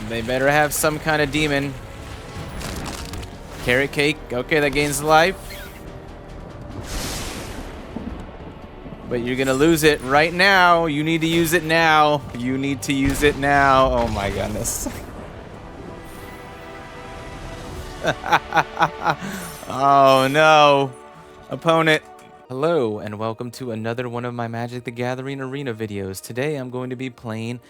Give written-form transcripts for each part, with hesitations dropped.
They better have some kind of demon. Carrot cake. Okay, that gains life. But you're gonna lose it right now. You need to use it now. You need to use it now. Oh my goodness. Oh no. Opponent. Hello and welcome to another one of my Magic the Gathering Arena videos. Today I'm going to be playing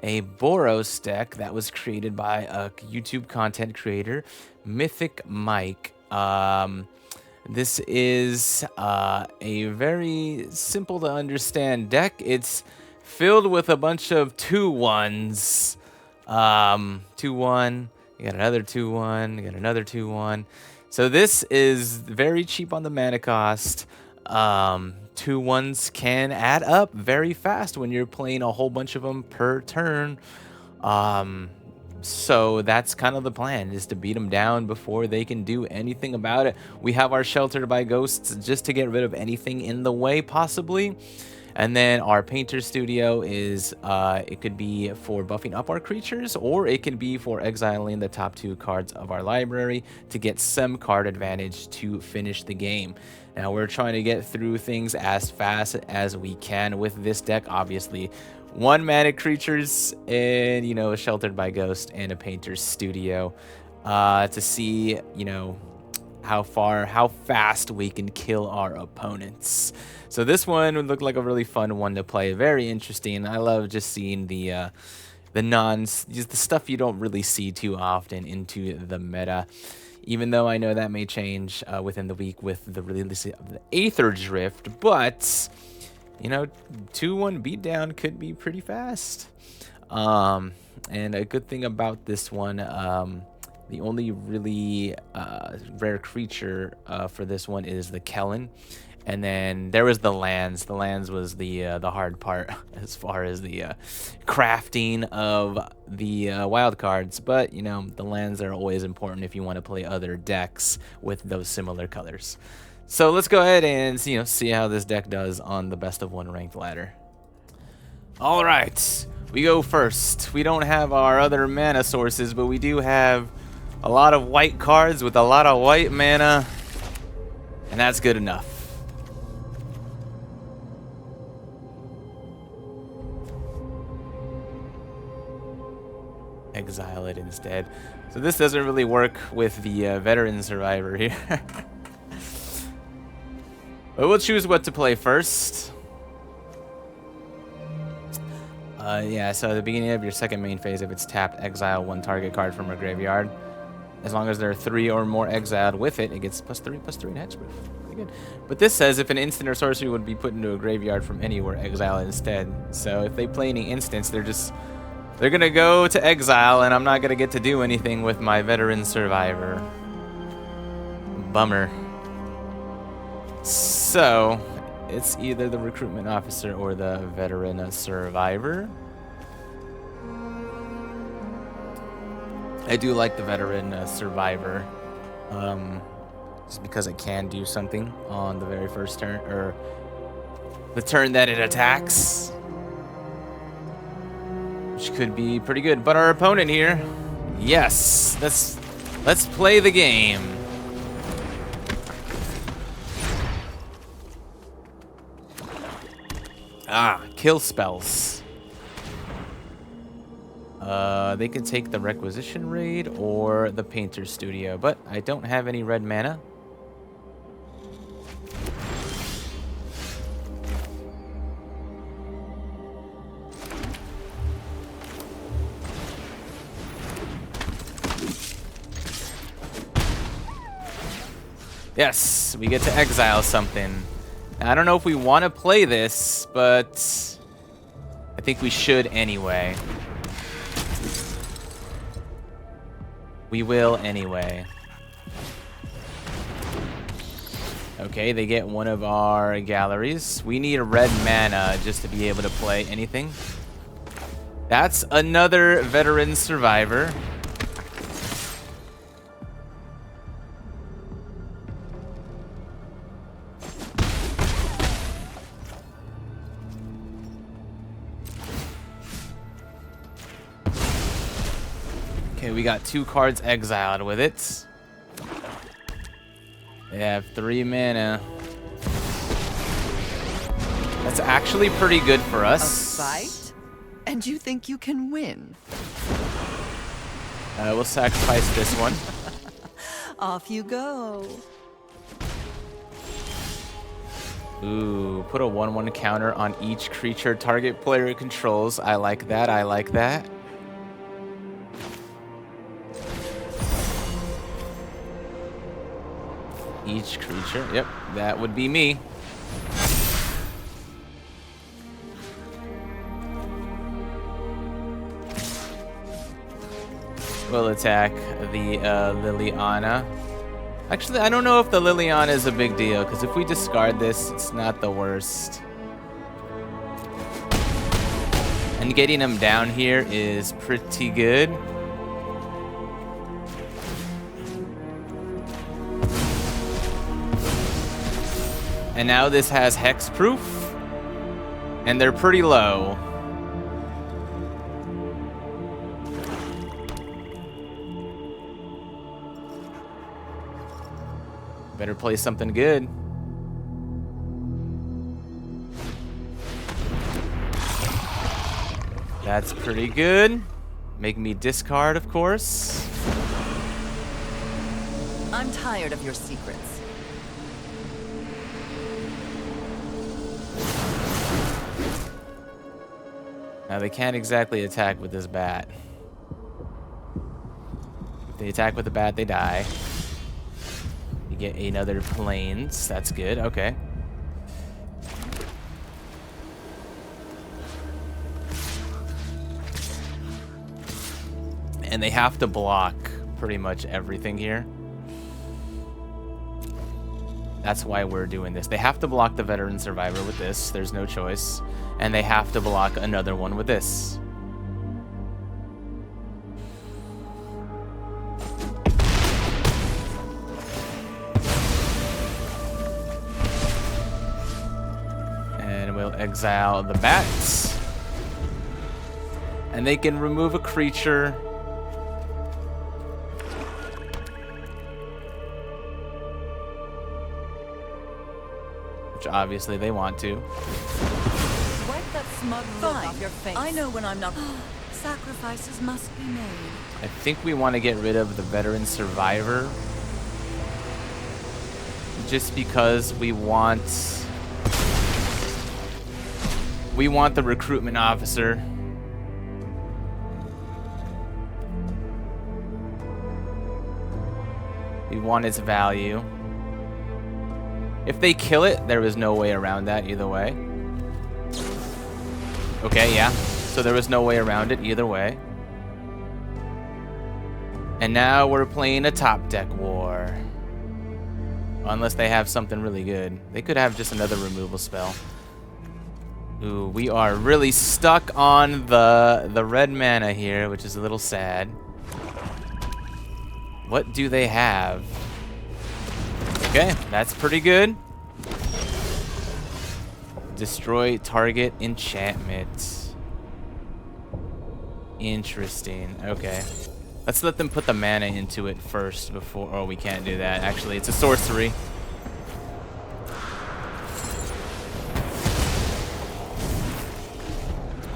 a Boros deck that was created by a YouTube content creator, Mythic Mike. This is a very simple to understand deck. It's filled with a bunch of 2/1s. 2/1, you got another 2/1, you got another 2/1. So this is very cheap on the mana cost. 2/1s can add up very fast when you're playing a whole bunch of them per turn. So that's kind of the plan, is to beat them down before they can do anything about it. We have our Sheltered by Ghosts just to get rid of anything in the way, possibly. And then our Painter Studio is, it could be for buffing up our creatures, or it can be for exiling the top 2 cards of our library to get some card advantage to finish the game. Now, we're trying to get through things as fast as we can with this deck, obviously. 1 mana creatures and, you know, a Sheltered by Ghost and a Painter's Studio to see, you know, how fast we can kill our opponents. So this one would look like a really fun one to play. Very interesting. I love just seeing the stuff you don't really see too often into the meta. Even though I know that may change within the week with the release of the Aether Drift, but you know, 2/1 beatdown could be pretty fast. And a good thing about this one, the only really rare creature for this one is the Kellen. And then there was the lands. The lands was the hard part as far as the crafting of the wild cards. But, you know, the lands are always important if you want to play other decks with those similar colors. So let's go ahead and, you know, see how this deck does on the best of 1 ranked ladder. All right, we go first. We don't have our other mana sources, but we do have a lot of white cards with a lot of white mana, and that's good enough. Exile it instead. So this doesn't really work with the veteran survivor here. But we'll choose what to play first. Yeah, so at the beginning of your second main phase, if it's tapped, exile 1 target card from a graveyard. As long as there are 3 or more exiled with it, it gets +3/+3 in hexproof. Pretty good. But this says if an instant or sorcery would be put into a graveyard from anywhere, exile it instead. So if they play any instants, they're gonna go to exile, and I'm not gonna get to do anything with my veteran survivor. Bummer. So it's either the recruitment officer or the veteran survivor. I do like the veteran survivor, just because it can do something on the very first turn, or the turn that it attacks, which could be pretty good. But our opponent here, yes, let's play the game. Kill spells. They can take the Requisition Raid or the Painter Studio, but I don't have any red mana. Yes, we get to exile something. I don't know if we want to play this, but I think we should anyway. We will anyway. Okay, they get one of our galleries. We need a red mana just to be able to play anything. That's another veteran survivor. Okay, we got 2 cards exiled with it. They have 3 mana. That's actually pretty good for us. A fight? And you think you can win? We'll sacrifice this one. Off you go. Ooh, put a 1/1 counter on each creature target player controls. I like that, I like that. Each creature, yep, that would be me. We'll attack the Liliana. Actually, I don't know if the Liliana is a big deal, because if we discard this, it's not the worst. And getting him down here is pretty good. And now this has hexproof, and they're pretty low. Better play something good. That's pretty good. Make me discard, of course. I'm tired of your secrets. Now they can't exactly attack with this bat. If they attack with the bat, they die. You get another planes. That's good. Okay. And they have to block pretty much everything here. That's why we're doing this. They have to block the Veteran Survivor with this. There's no choice. And they have to block another one with this. And we'll exile the bats. And they can remove a creature. Which obviously they want to. Wipe that smug look off your face. I know when I'm not. Sacrifices must be made. I think we want to get rid of the Veteran Survivor. Just because we want the Recruitment Officer. We want its value. If they kill it, there was no way around that either way. Okay, yeah. So there was no way around it either way. And now we're playing a top deck war. Unless they have something really good. They could have just another removal spell. Ooh, we are really stuck on the red mana here, which is a little sad. What do they have? Okay, that's pretty good. Destroy target enchantment. Interesting. Okay. Let's let them put the mana into it first before... Oh, we can't do that. Actually, it's a sorcery.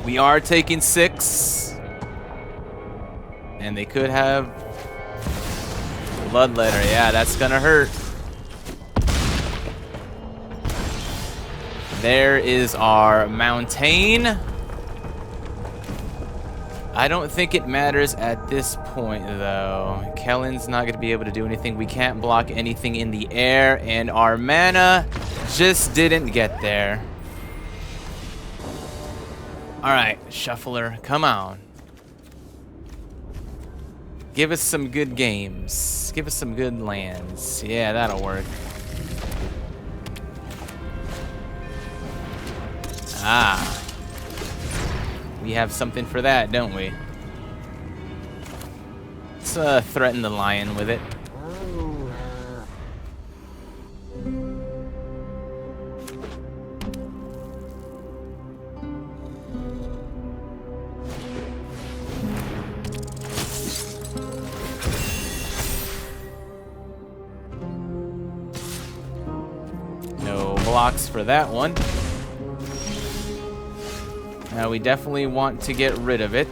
We are taking 6. And they could have... Bloodletter. Yeah, that's gonna hurt. There is our Mountain. I don't think it matters at this point, though. Kellen's not going to be able to do anything. We can't block anything in the air, and our mana just didn't get there. All right, Shuffler, come on. Give us some good games. Give us some good lands. Yeah, that'll work. Ah. We have something for that, don't we? Let's threaten the lion with it. blocks for that one. Now we definitely want to get rid of it.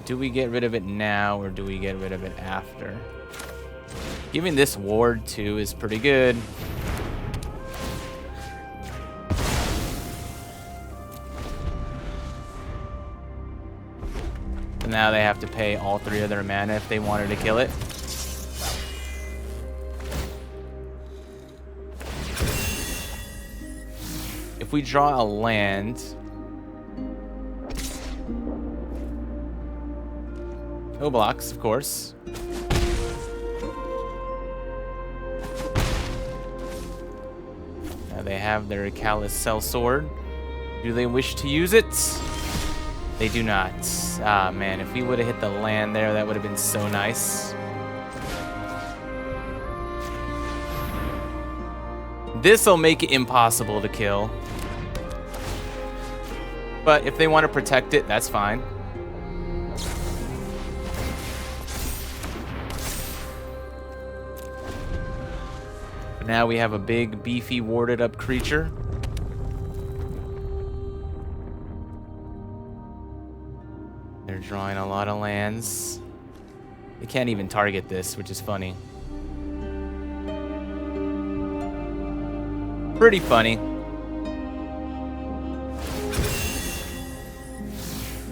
Do we get rid of it now or do we get rid of it after? Giving this ward too is pretty good. Now they have to pay all 3 of their mana if they wanted to kill it. If we draw a land, no blocks, of course. Now they have their Callous Cell Sword. Do they wish to use it? They do not. Ah, man, if we would have hit the land there, that would have been so nice. This'll make it impossible to kill. But if they want to protect it, that's fine. Now we have a big, beefy, warded up creature. They're drawing a lot of lands. They can't even target this, which is funny. Pretty funny.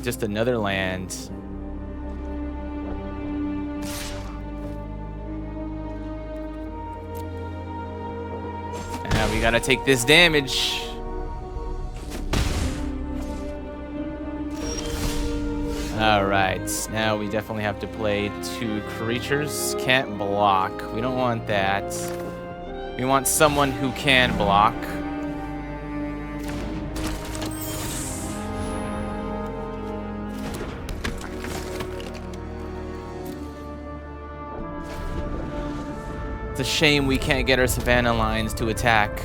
Just another land. Now we gotta take this damage. Alright, now we definitely have to play 2 creatures. Can't block. We don't want that. We want someone who can block. It's a shame we can't get our Savannah Lions to attack.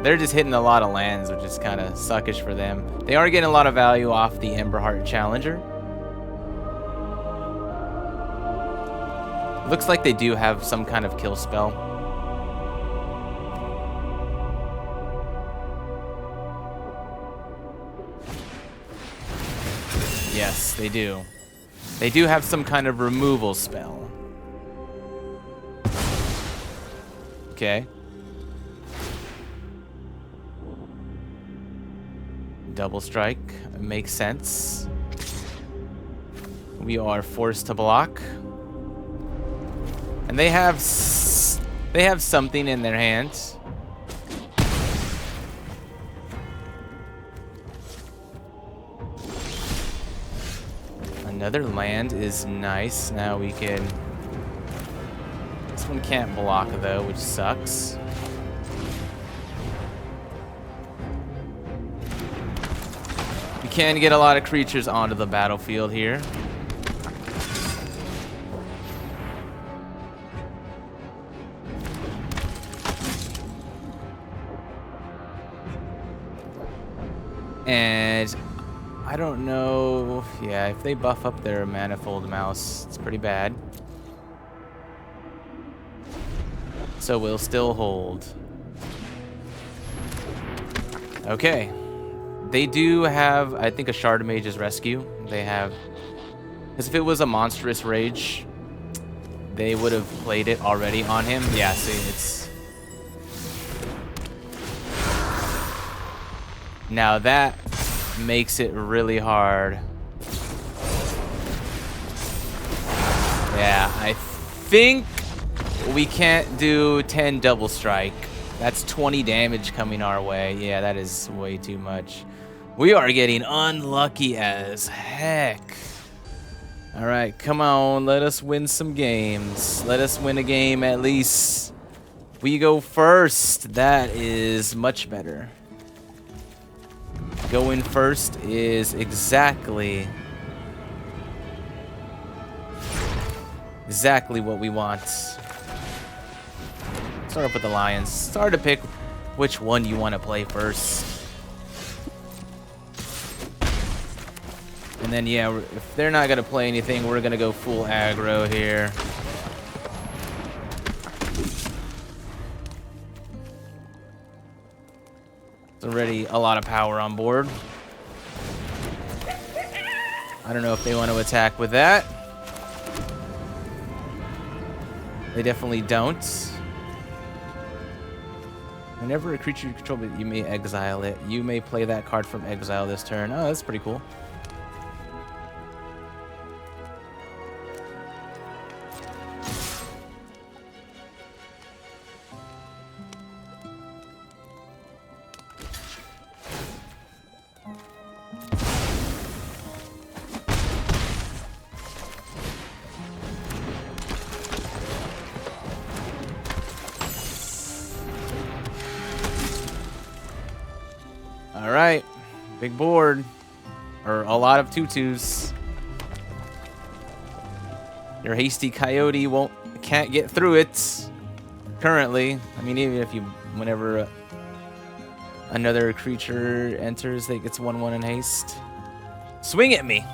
They're just hitting a lot of lands, which is kind of suckish for them. They are getting a lot of value off the Emberheart Challenger. Looks like they do have some kind of kill spell. Yes, they do. They do have some kind of removal spell. Okay. Double strike makes sense. We are forced to block. And they have something in their hands. Another land is nice. Now we can... This one can't block though, which sucks. We can get a lot of creatures onto the battlefield here. And I don't know, yeah, if they buff up their Manifold Mouse, it's pretty bad. So we'll still hold. Okay. They do have, I think, a Shard Mage's Rescue. They have, because if it was a Monstrous Rage, they would have played it already on him. Yeah, see, it's... Now that makes it really hard. Yeah, I think we can't do 10 double strike. That's 20 damage coming our way. Yeah, that is way too much. We are getting unlucky as heck. All right, come on, let us win some games. Let us win a game at least. We go first. That is much better. Going first is exactly what we want. Start up with the Lions. Start to pick which one you want to play first. And then, yeah, if they're not going to play anything, we're going to go full aggro here. already a lot of power on board. I don't know if they want to attack with that. They definitely don't. Whenever a creature you control, you may exile it. You may play that card from exile this turn. Oh, that's pretty cool. All right, big board, or a lot of tutus. Your hasty coyote can't get through it currently. I mean, even if whenever another creature enters that gets 1/1 in haste, swing at me.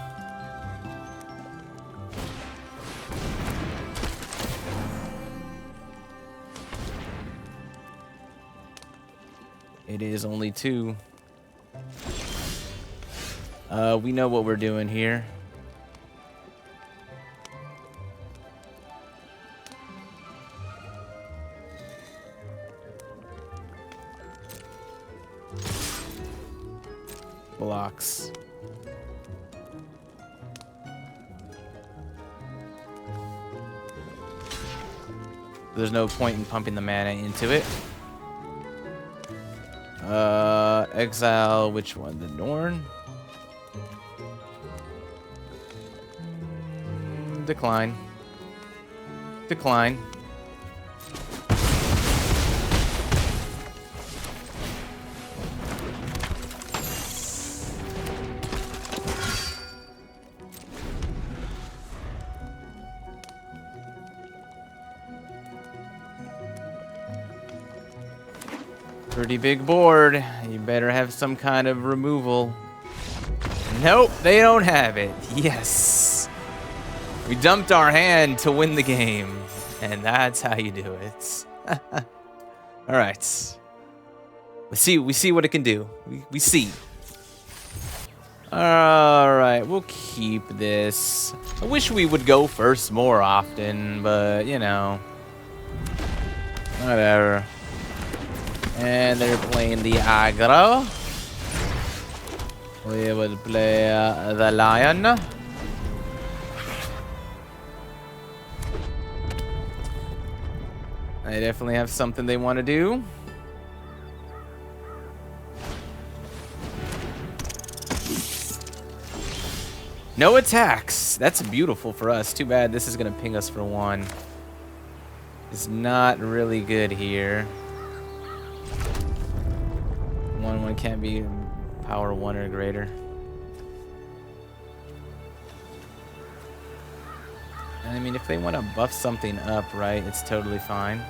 It is only 2. We know what we're doing here. Blocks. There's no point in pumping the mana into it. Exile, which one? The Norn? Decline. Decline. Pretty big board. You better have some kind of removal. Nope, they don't have it. Yes. We dumped our hand to win the game. And that's how you do it. All right. We see what it can do. We see. All right, we'll keep this. I wish we would go first more often, but you know, whatever. And they're playing the aggro. We will play the lion. They definitely have something they want to do. No attacks. That's beautiful for us. Too bad this is going to ping us for 1. It's not really good here. 1/1 can't be power 1 or greater. I mean, if they want to buff something up, right, it's totally fine.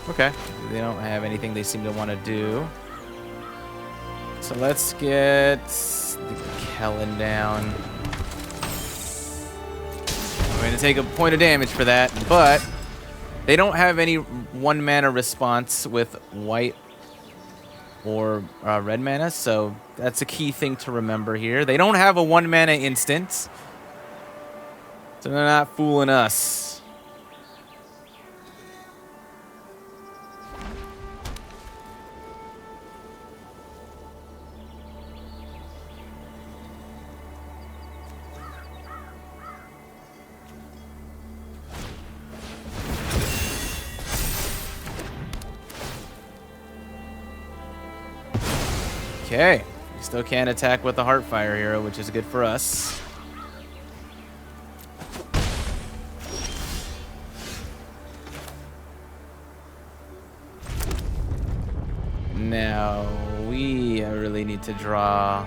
Okay, they don't have anything they seem to want to do. So let's get the Kellen down. I'm going to take a point of damage for that, but they don't have any 1 mana response with white or red mana, so that's a key thing to remember here. They don't have a 1 mana instant, so they're not fooling us. Okay, we still can't attack with the Heartfire Hero, which is good for us. Now, we really need to draw.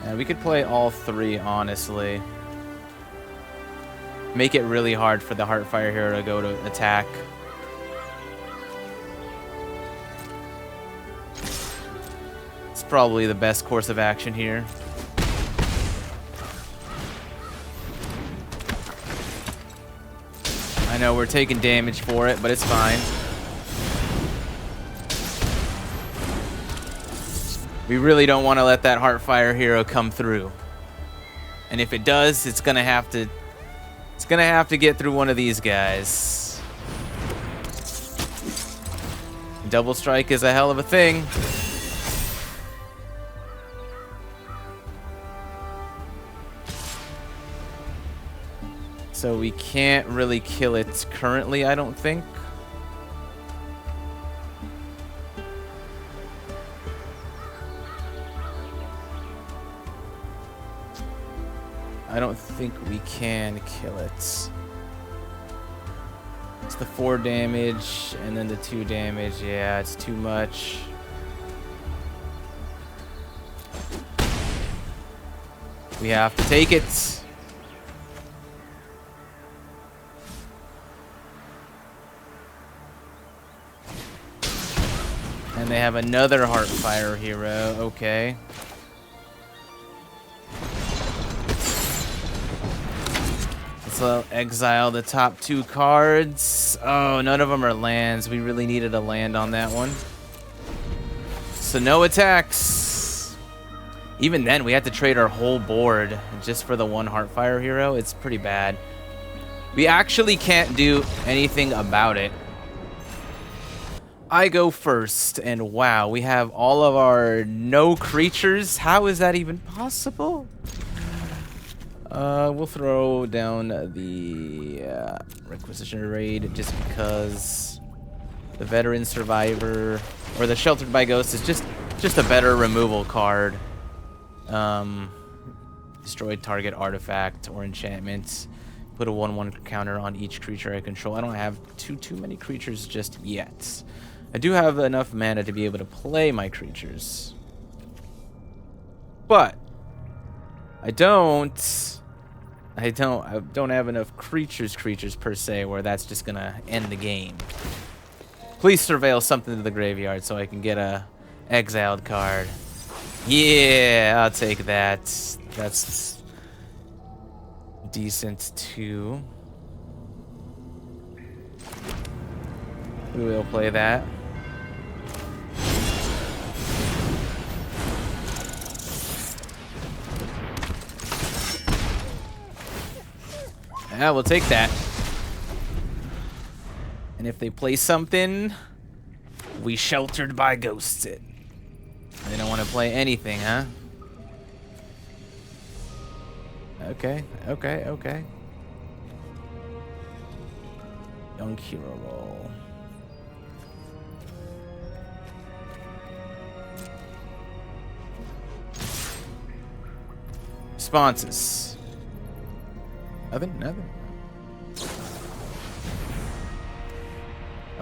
And we could play all 3, honestly. Make it really hard for the Heartfire Hero to go to attack. It's probably the best course of action here. I know we're taking damage for it, but it's fine. We really don't want to let that Heartfire hero come through. And if it does, it's gonna have to get through one of these guys. Double strike is a hell of a thing. So we can't really kill it currently, I don't think. I don't think we can kill it. It's the 4 damage and then the 2 damage. Yeah, it's too much. We have to take it. And they have another Heartfire hero. Okay. So exile the top 2 cards. Oh, none of them are lands. We really needed a land on that one. So no attacks. Even then, we had to trade our whole board just for the 1 Heartfire hero. It's pretty bad. We actually can't do anything about it. I go first, and wow, we have all of our no creatures. How is that even possible? We'll throw down the Requisition Raid just because the Veteran Survivor or the Sheltered by Ghost is just a better removal card. Destroy target artifact or enchantment. Put a 1/1 counter on each creature I control. I don't have too many creatures just yet. I do have enough mana to be able to play my creatures, but I don't have enough creatures per se where that's just gonna end the game. Please surveil something to the graveyard so I can get a exiled card. Yeah, I'll take that. That's decent too. We will play that. Yeah, we'll take that. And if they play something, we Sheltered by Ghosts it. They don't want to play anything, huh? Okay. Young hero roll. Responses. Nothing.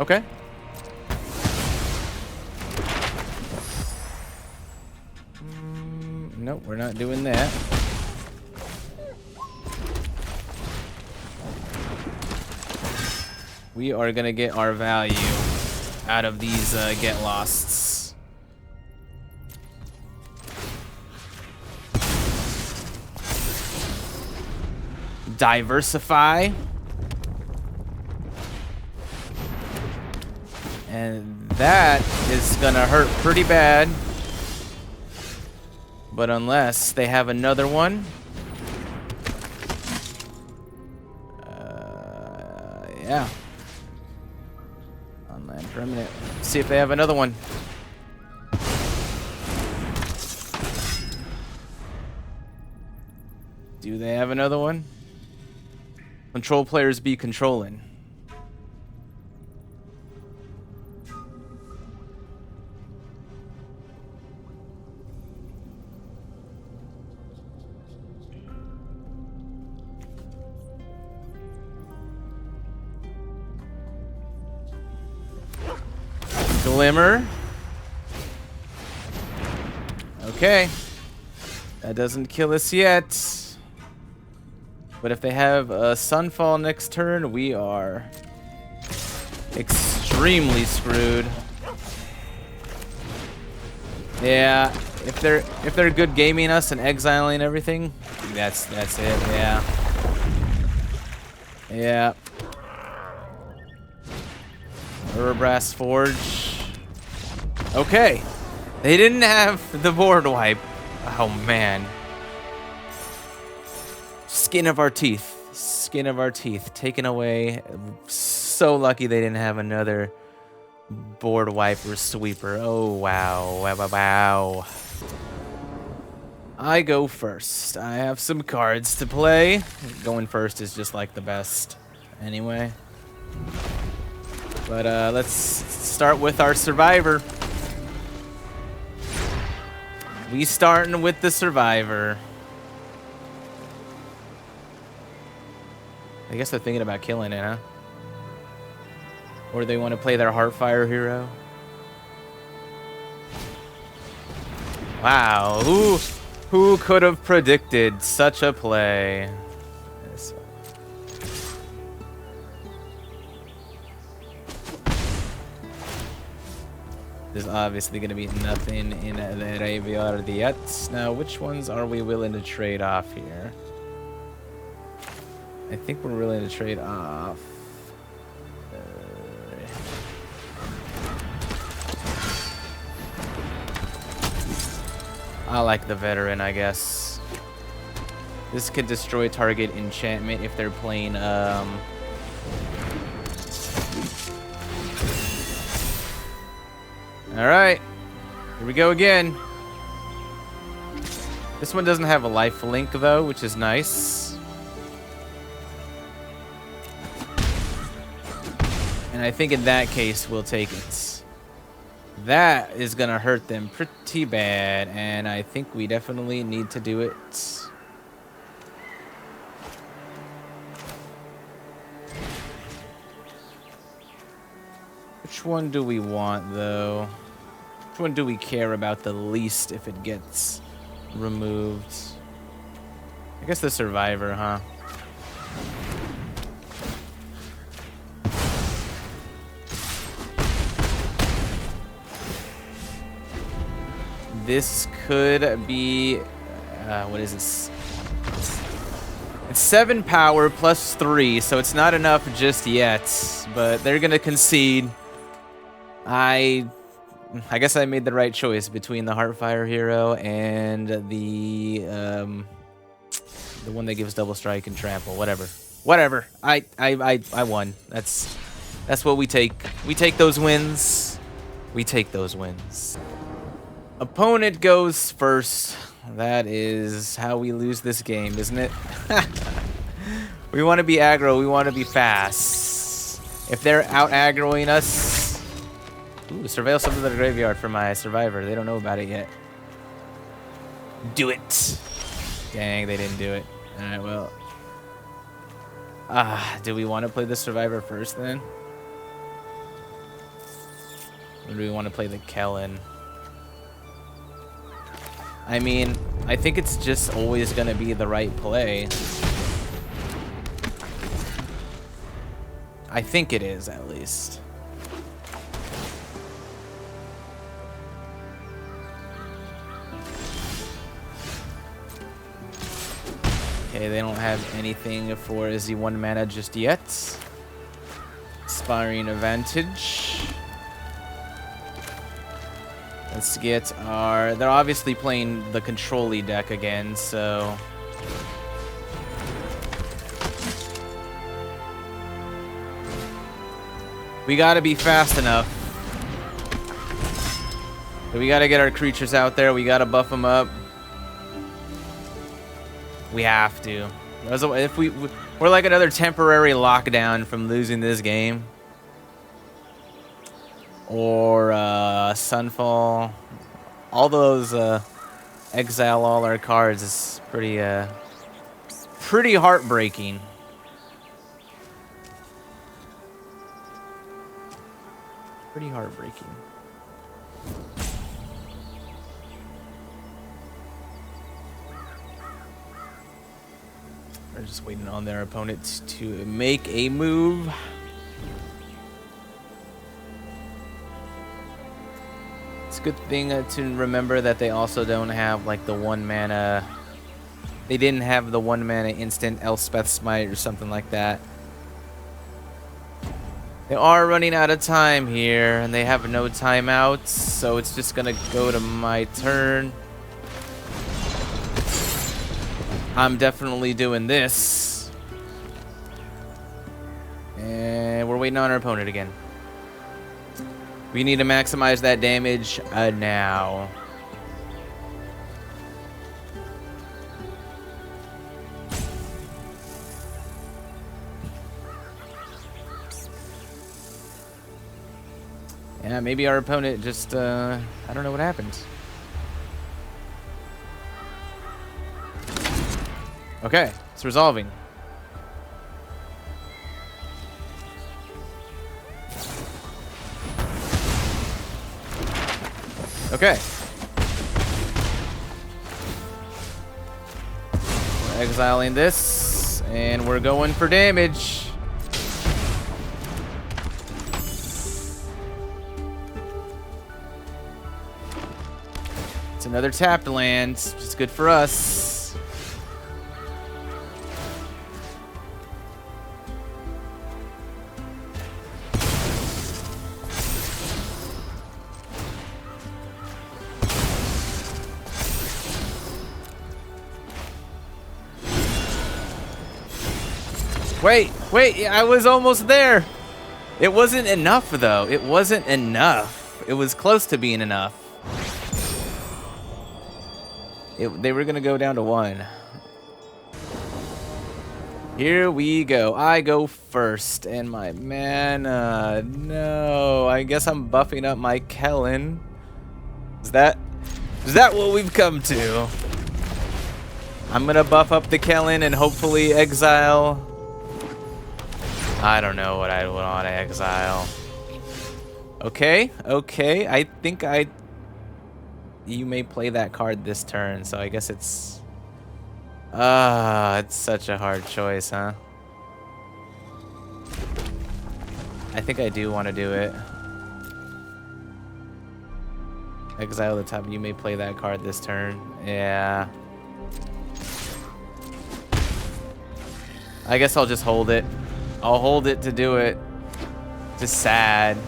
Okay. Nope, we're not doing that. We are gonna get our value out of these get losts. Diversify. And that is gonna hurt pretty bad. But unless they have another one. Yeah. On land permanent. See if they have another one. Do they have another one? Control players be controlling. Glimmer. Okay. That doesn't kill us yet. But if they have a Sunfall next turn, we are extremely screwed. Yeah, if they're good gaming us and exiling everything, that's it. Yeah. Yeah. Urbrass Forge. Okay. They didn't have the board wipe. Oh man. Skin of our teeth. Skin of our teeth. Taken away. So lucky they didn't have another board wiper sweeper. Oh wow. Wow, wow, wow. I go first. I have some cards to play. Going first is just like the best anyway. But let's start with our survivor. We starting with the survivor. I guess they're thinking about killing it, huh? Or they want to play their Heartfire hero. Wow, who could have predicted such a play? There's obviously going to be nothing in the graveyard yet. Now, which ones are we willing to trade off here? I think we're willing to trade off. I like the veteran, I guess. This could destroy target enchantment if they're playing Alright. Here we go again. This one doesn't have a life link though, which is nice. And I think in that case we'll take it. That is gonna hurt them pretty bad, and I think we definitely need to do it. Which one do we want though? Which one do we care about the least if it gets removed? I guess the survivor, huh? This could be, what is this? It's 7 power plus 3, so it's not enough just yet, but they're gonna concede. I guess I made the right choice between the Heartfire hero and the one that gives double strike and trample. Whatever. I won. That's what we take. We take those wins. We take those wins. Opponent goes first. That is how we lose this game, isn't it? We want to be aggro. We want to be fast. If they're out aggroing us. Ooh, surveil something to the graveyard for my survivor. They don't know about it yet. Do it. Dang, they didn't do it. Alright, well. Do we want to play the survivor first then? Or do we want to play the Kellen? I mean, I think it's just always going to be the right play. I think it is, at least. Okay, they don't have anything for Izzy 1 mana just yet. Inspiring Advantage. Let's get our... They're obviously playing the control-y deck again, so... We gotta be fast enough. We gotta get our creatures out there. We gotta buff them up. We have to. If we're like another temporary lockdown from losing this game. Or Sunfall. All those exile all our cards is pretty heartbreaking. Pretty heartbreaking. We're just waiting on their opponent to make a move. Let's good thing to remember that they also don't have like the 1 mana. They didn't have the 1 mana instant Elspeth Smite or something like that. They are running out of time here, and they have no timeouts, so it's just gonna go to my turn. I'm definitely doing this. And we're waiting on our opponent again. We need to maximize that damage now. Yeah, maybe our opponent just, I don't know what happened. Okay, it's resolving. Okay. We're exiling this, and we're going for damage. It's another tapped land, which is good for us. Wait, I was almost there. It wasn't enough, though. It wasn't enough. It was close to being enough. They were going to go down to 1. Here we go. I go first, and my mana. No, I guess I'm buffing up my Kellen. Is that what we've come to? I'm going to buff up the Kellen and hopefully exile. I don't know what I want to exile. Okay. I think you may play that card this turn, so I guess it's such a hard choice, huh? I think I do want to do it. Exile the top. You may play that card this turn. Yeah. I guess I'll just hold it. I'll hold it to do it. Just sad.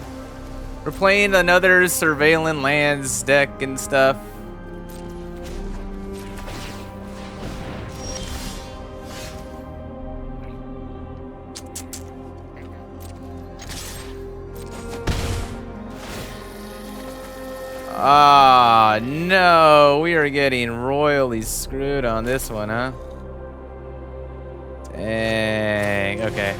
We're playing another Surveillant Lands deck and stuff. Ah, no. We are getting royally screwed on this one, huh? Dang. Okay.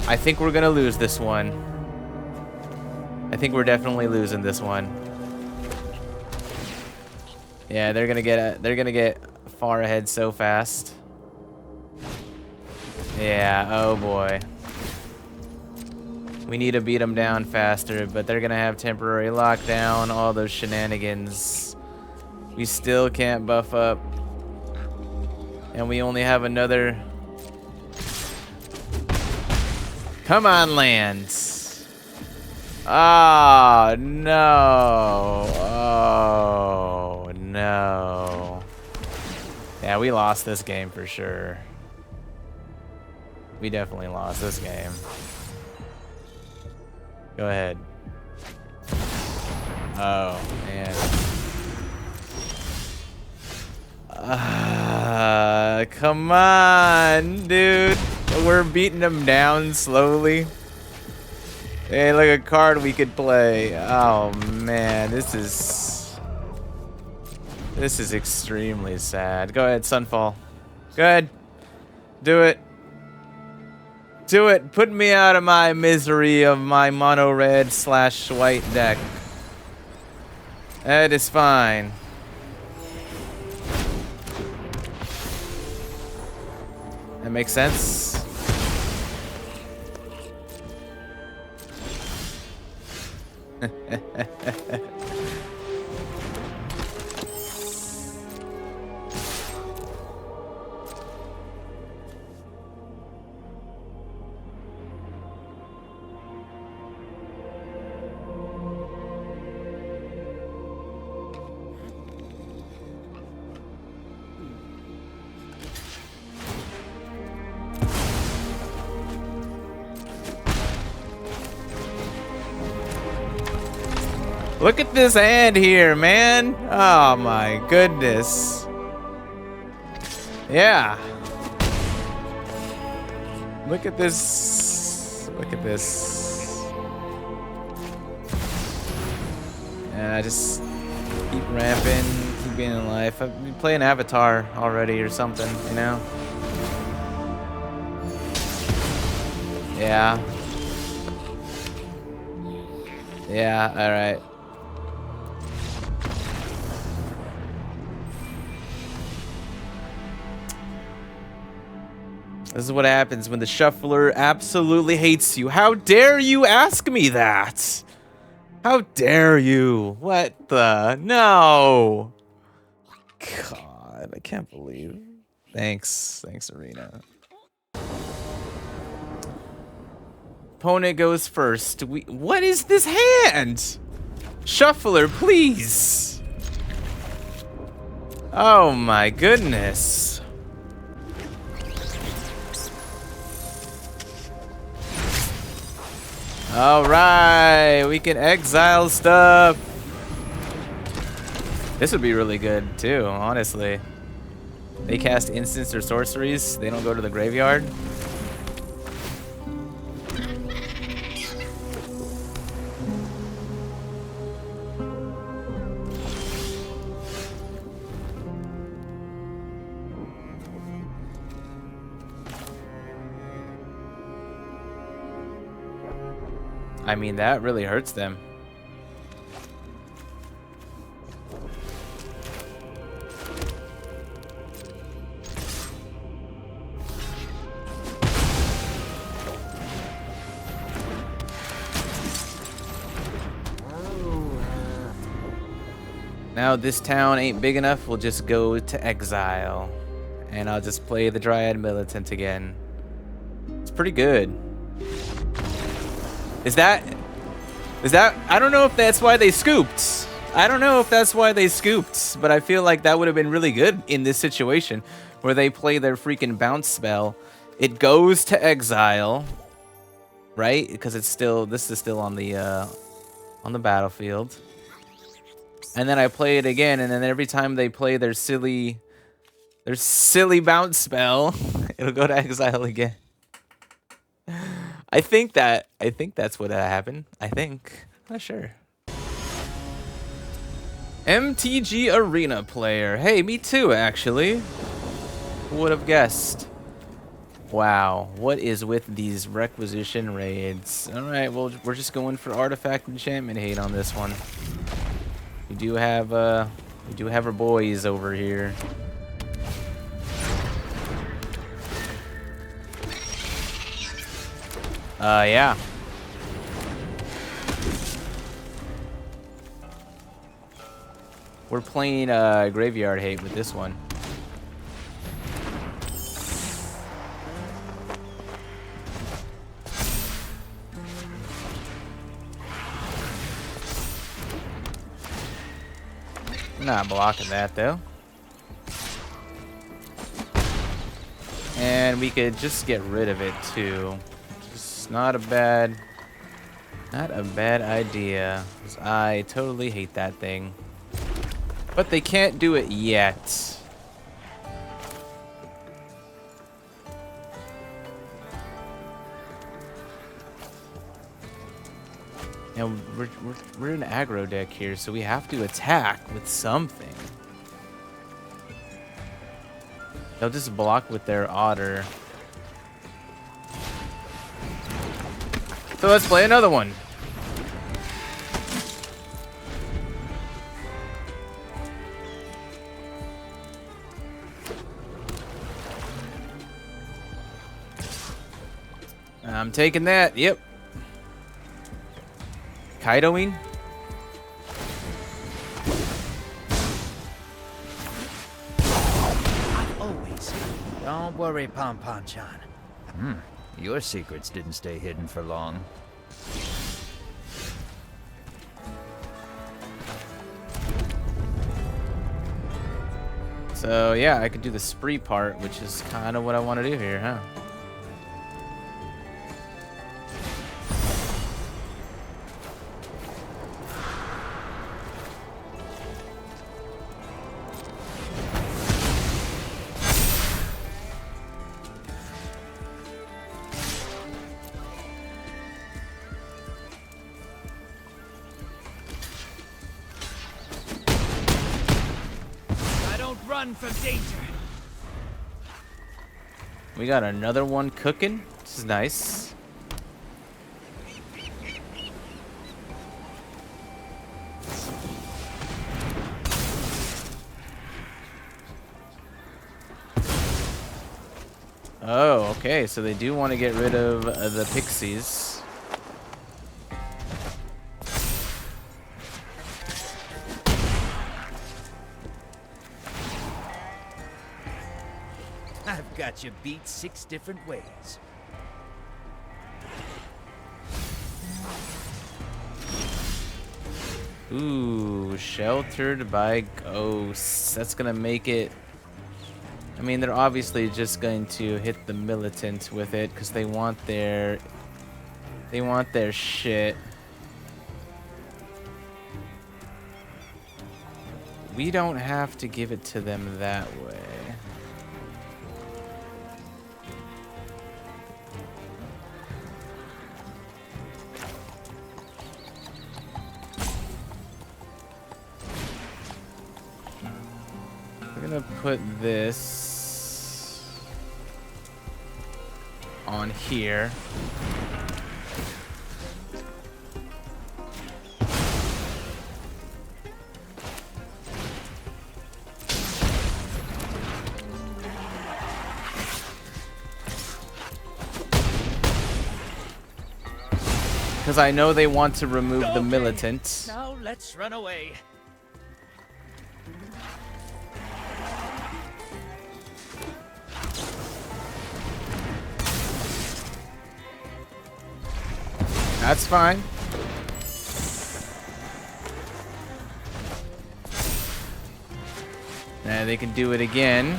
I think we're gonna lose this one. I think we're definitely losing this one. Yeah, they're gonna get far ahead so fast. Yeah, oh boy. We need to beat them down faster, but they're gonna have temporary lockdown, all those shenanigans. We still can't buff up. And we only have another... Come on, lands. Ah, no. Oh, no. Yeah, we lost this game for sure. We definitely lost this game. Go ahead. Oh, man. Come on, dude. We're beating them down slowly. Hey, look, a card we could play. Oh, man. This is extremely sad. Go ahead, Sunfall. Go ahead. Do it. Do it. Put me out of my misery of my mono red / white deck. That is fine. That makes sense. Look at this hand here, man. Oh my goodness. Yeah. Look at this. Look at this. Yeah, just keep ramping, keep being in life. I've been playing Avatar already or something, you know? Yeah. Yeah, alright. This is what happens when the shuffler absolutely hates you. How dare you ask me that? How dare you? What the? No. God, I can't believe. Thanks. Thanks, Arena. Opponent goes first. What is this hand? Shuffler, please. Oh my goodness. All right, we can exile stuff. This would be really good too, honestly. They cast instants or sorceries. They don't go to the graveyard. I mean, that really hurts them. Now this town ain't big enough, we'll just go to exile. And I'll just play the Dryad Militant again. It's pretty good. Is that, I don't know if that's why they scooped. I don't know if that's why they scooped, but I feel like that would have been really good in this situation where they play their freaking bounce spell. It goes to exile, right? Because it's still, this is still on the battlefield. And then I play it again, and then every time they play their silly bounce spell, it'll go to exile again. I think that's what happened. I think. Not sure. MTG Arena player. Hey, me too, actually. Who would have guessed? Wow, what is with these requisition raids? All right, well, we're just going for artifact enchantment hate on this one. We do have our boys over here. Yeah. We're playing Graveyard Hate with this one. Not blocking that though. And we could just get rid of it too. Just not a bad idea. 'Cause I totally hate that thing. But they can't do it yet. And we're in an aggro deck here, so we have to attack with something. They'll just block with their otter. So let's play another one. I'm taking that. Yep. Kaidoing? Always. Don't worry, Pom-Pom-chan. Your secrets didn't stay hidden for long. So yeah, I could do the spree part, which is kind of what I want to do here, huh? run from danger. We got another one cooking. This is nice. Oh, okay. So they do want to get rid of the pixies. I've got you beat 6 different ways. Ooh, sheltered by ghosts. That's gonna make it. I mean, they're obviously just going to hit the militant with it because they want their shit. We don't have to give it to them that way. We're gonna put this on here. Because I know they want to remove the militant. Now let's run away. That's fine. Now they can do it again.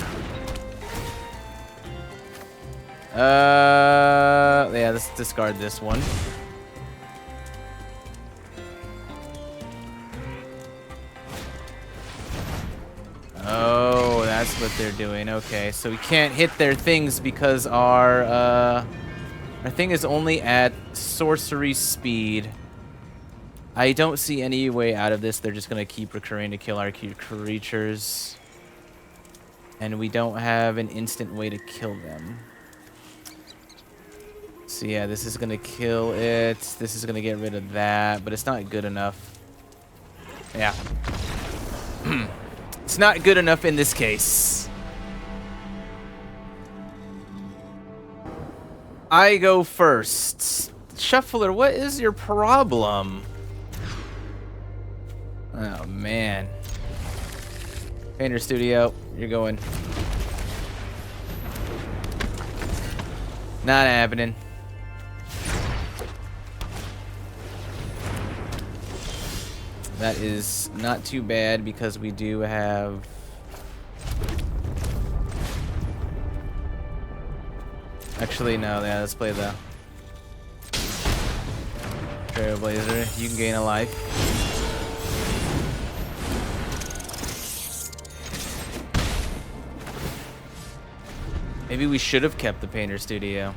Yeah, let's discard this one. Oh, that's what they're doing. Okay, so we can't hit their things because our thing is only at sorcery speed. I don't see any way out of this. They're just gonna keep recurring to kill our creatures. And we don't have an instant way to kill them. So yeah, this is gonna kill it. This is gonna get rid of that, but it's not good enough. Yeah. It's not good enough in this case. I go first. Shuffler, what is your problem? Oh, man. Painter Studio, you're going. Not happening. That is not too bad because we do have... Actually, no. Yeah, let's play the Trailblazer. You can gain a life. Maybe we should have kept the Painter Studio.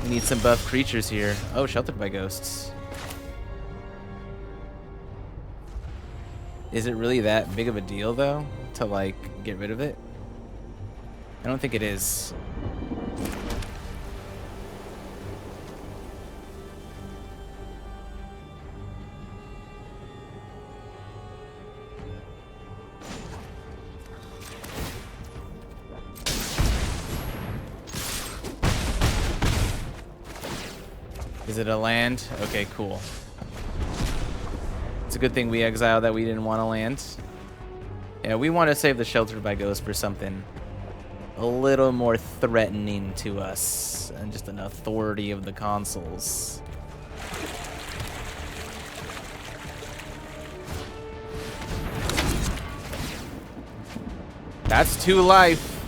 We need some buff creatures here. Oh, sheltered by ghosts. Is it really that big of a deal, though, to, like, get rid of it? I don't think it is. Is it a land? Okay, cool. It's a good thing we exiled that we didn't want to land. Yeah, we want to save the Sheltered by Ghost for something a little more threatening to us and just an authority of the consoles. That's 2 life.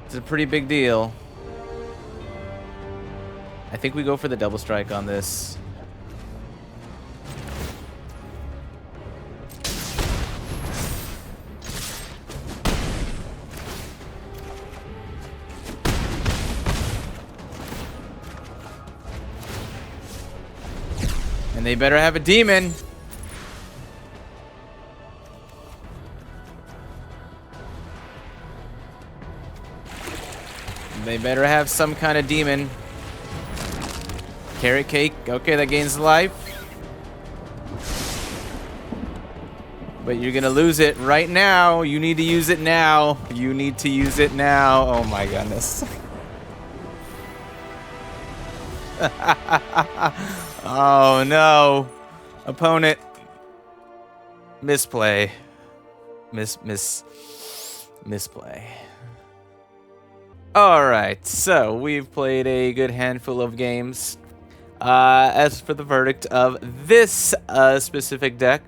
It's a pretty big deal. I think we go for the double strike on this. And they better have a demon. They better have some kind of demon. Carrot cake. Okay, that gains life. But you're gonna lose it right now. You need to use it now. You need to use it now. Oh my goodness. Oh no. Opponent. Misplay. Misplay. Alright, so we've played a good handful of games. As for the verdict of this specific deck,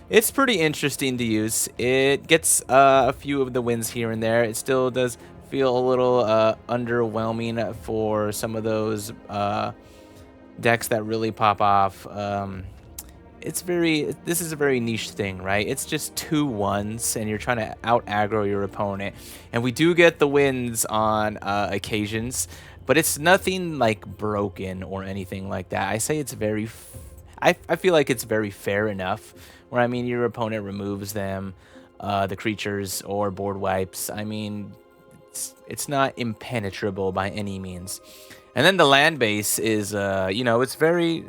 it's pretty interesting to use. It gets a few of the wins here and there. It still does feel a little underwhelming for some of those decks that really pop off. This is a very niche thing, right? It's just 2-1s and you're trying to out aggro your opponent. And we do get the wins on occasions, but it's nothing like broken or anything like that. I say it's I feel like it's very fair enough, where I mean your opponent removes them, the creatures or board wipes. I mean, it's not impenetrable by any means. And then the land base is, you know, it's very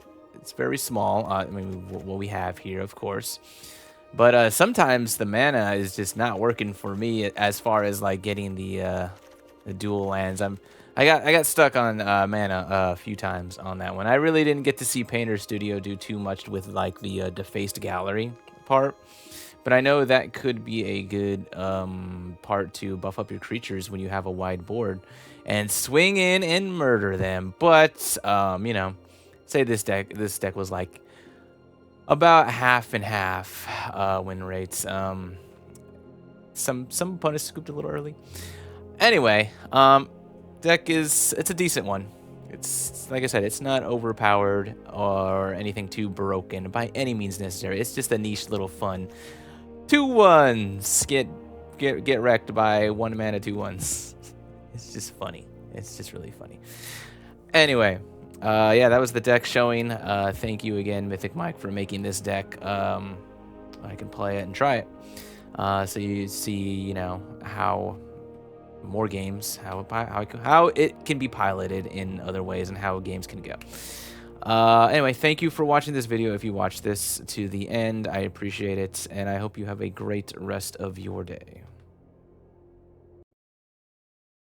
small. I mean, what we have here, of course. But sometimes the mana is just not working for me as far as like getting the dual lands. I got stuck on mana a few times on that one. I really didn't get to see Painter Studio do too much with like the defaced gallery part. But I know that could be a good part to buff up your creatures when you have a wide board and swing in and murder them. But you know, say this deck was like about half and half win rates. Some opponents scooped a little early. Anyway, deck it's a decent one. It's like I said, it's not overpowered or anything too broken by any means necessary. It's just a niche little fun 2-1s. Get wrecked by 1 mana 2-1s. It's just funny. It's just really funny. Anyway, yeah, that was the deck showing. Thank you again, Mythic Mike, for making this deck. I can play it and try it. So you see, you know, how more games, how it can be piloted in other ways and how games can go. Anyway, thank you for watching this video. If you watched this to the end, I appreciate it, and I hope you have a great rest of your day.